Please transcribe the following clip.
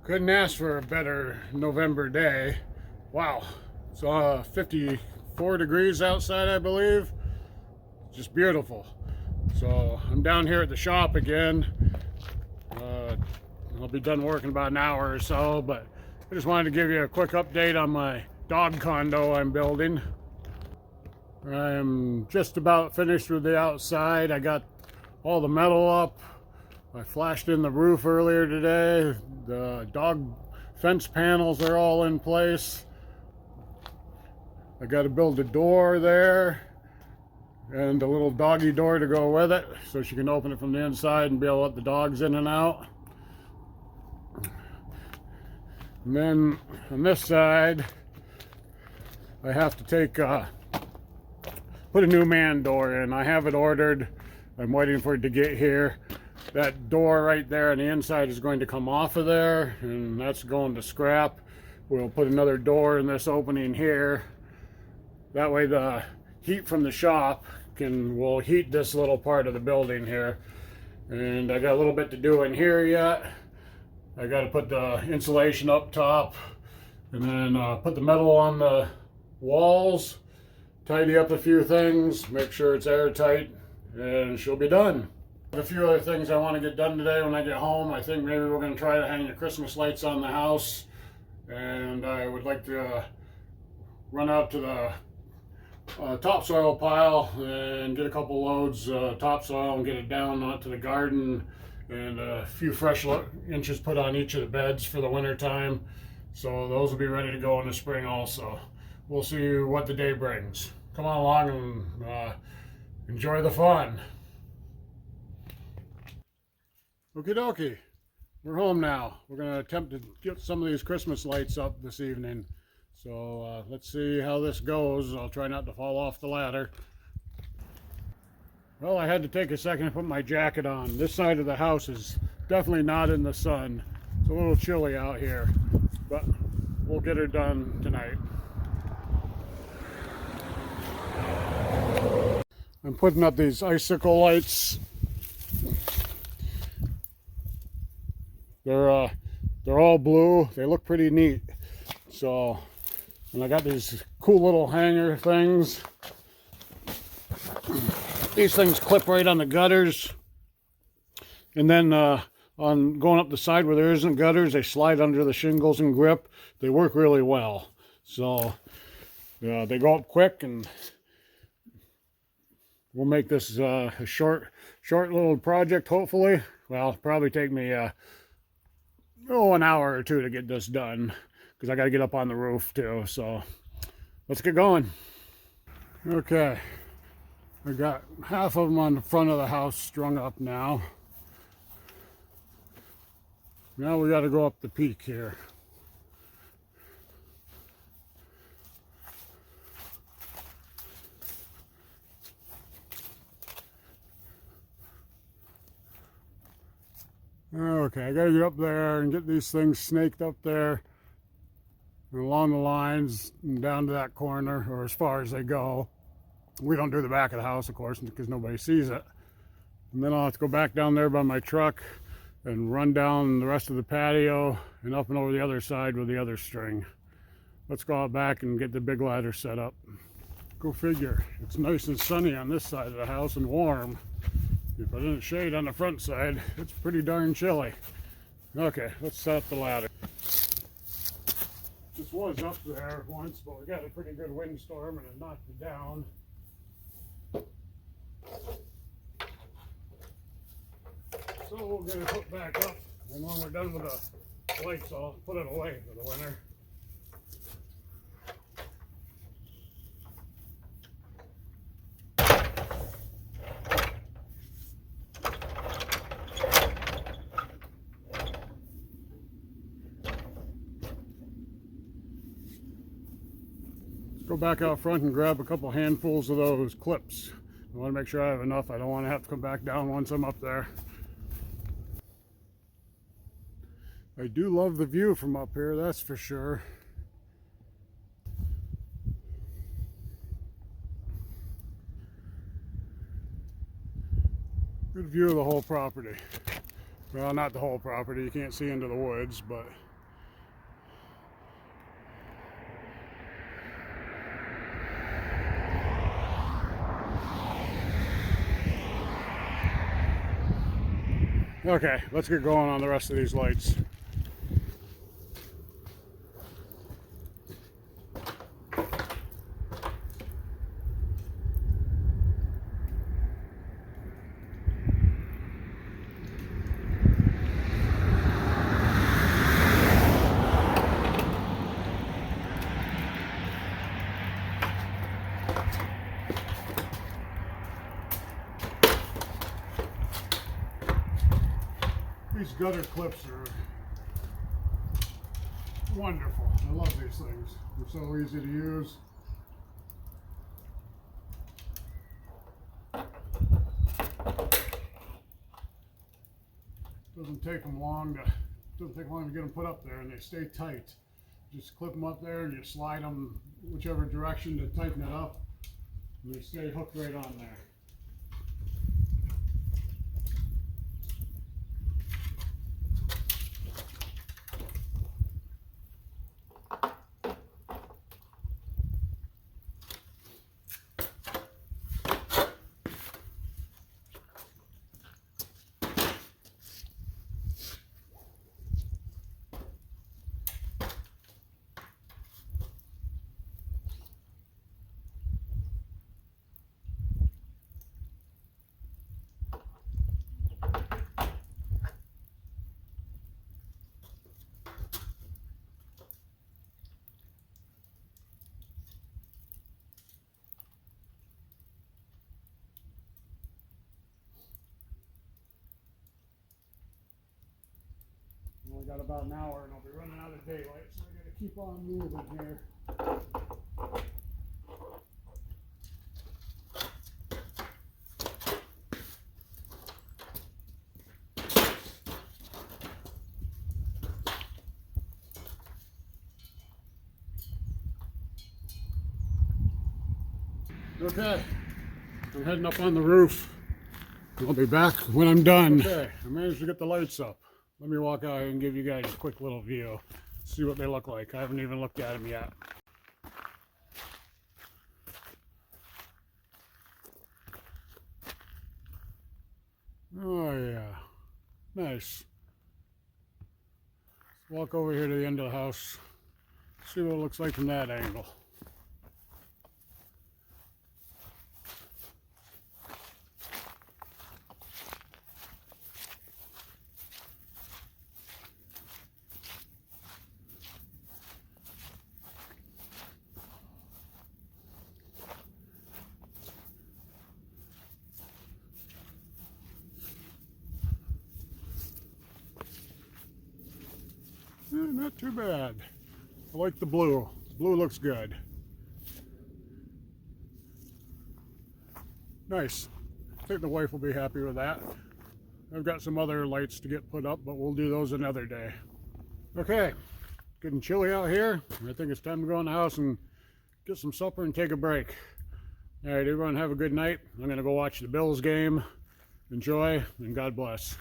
Couldn't ask for a better November day. Wow, it's 54 degrees outside, I believe. Just beautiful. So I'm down here at the shop again. I'll be done working about an hour or so, but I just wanted to give you a quick update on my dog condo I'm building. I am just about finished with the outside. I got all the metal up. I flashed in the roof earlier today. The dog fence panels are all in place. I got to build a door there and a little doggy door to go with it so she can open it from the inside and be able to let the dogs in and out. And then on this side, I have to put a new man door in. I have it ordered. I'm waiting for it to get here. That door right there on the inside is going to come off of there, and that's going to scrap. We'll put another door in this opening here. That way the heat from the shop will heat this little part of the building here. And I got a little bit to do in here yet. I got to put the insulation up top, and then put the metal on the walls, tidy up a few things, make sure it's airtight, and she'll be done. A few other things I want to get done today when I get home. I think maybe we're going to try to hang the Christmas lights on the house, and I would like to run out to the topsoil pile and get a couple loads topsoil and get it down onto the garden, and a few fresh inches put on each of the beds for the winter time. So those will be ready to go in the spring also. We'll see what the day brings. Come on along and enjoy the fun. Okie dokie, we're home now. We're going to attempt to get some of these Christmas lights up this evening. So let's see how this goes. I'll try not to fall off the ladder. Well, I had to take a second to put my jacket on. This side of the house is definitely not in the sun. It's a little chilly out here, but we'll get her done tonight. I'm putting up these icicle lights. They're all blue. They look pretty neat. So, and I got these cool little hanger things. These things clip right on the gutters. And then on going up the side where there isn't gutters, they slide under the shingles and grip. They work really well. So they go up quick, and we'll make this a short little project, hopefully. Well, it'll probably take me an hour or two to get this done, because I got to get up on the roof too. So let's get going. Okay, I got half of them on the front of the house strung up now. Now we got to go up the peak here. Okay, I gotta get up there and get these things snaked up there and along the lines and down to that corner, or as far as they go. We don't do the back of the house, of course, because nobody sees it. And then I'll have to go back down there by my truck and run down the rest of the patio and up and over the other side with the other string. Let's go out back and get the big ladder set up. Go figure. It's nice and sunny on this side of the house and warm. If I didn't shade on the front side, it's pretty darn chilly. Okay, let's set up the ladder. This was up there once, but we got a pretty good windstorm and it knocked it down. So we'll get it put back up, and when we're done with the lights, I'll put it away for the winter. Go back out front and grab a couple handfuls of those clips. I want to make sure I have enough. I don't want to have to come back down once I'm up there. I do love the view from up here, that's for sure. Good view of the whole property. Well, not the whole property, you can't see into the woods, but Okay, let's get going on the rest of these lights. These gutter clips are wonderful. I love these things. They're so easy to use. Doesn't take long to get them put up there, and they stay tight. Just clip them up there and you slide them whichever direction to tighten it up, and they stay hooked right on there. Only got about an hour and I'll be running out of daylight, so I gotta keep on moving here. Okay, I'm heading up on the roof. I'll be back when I'm done. Okay, I managed to get the lights up. Let me walk out here and give you guys a quick little view. See what they look like. I haven't even looked at them yet. Oh yeah, nice. Let's walk over here to the end of the house. See what it looks like from that angle. Not too bad. I like the blue. Blue looks good. Nice. I think the wife will be happy with that. I've got some other lights to get put up, but we'll do those another day. Okay, getting chilly out here. I think it's time to go in the house and get some supper and take a break. All right, everyone have a good night. I'm going to go watch the Bills game. Enjoy, and God bless.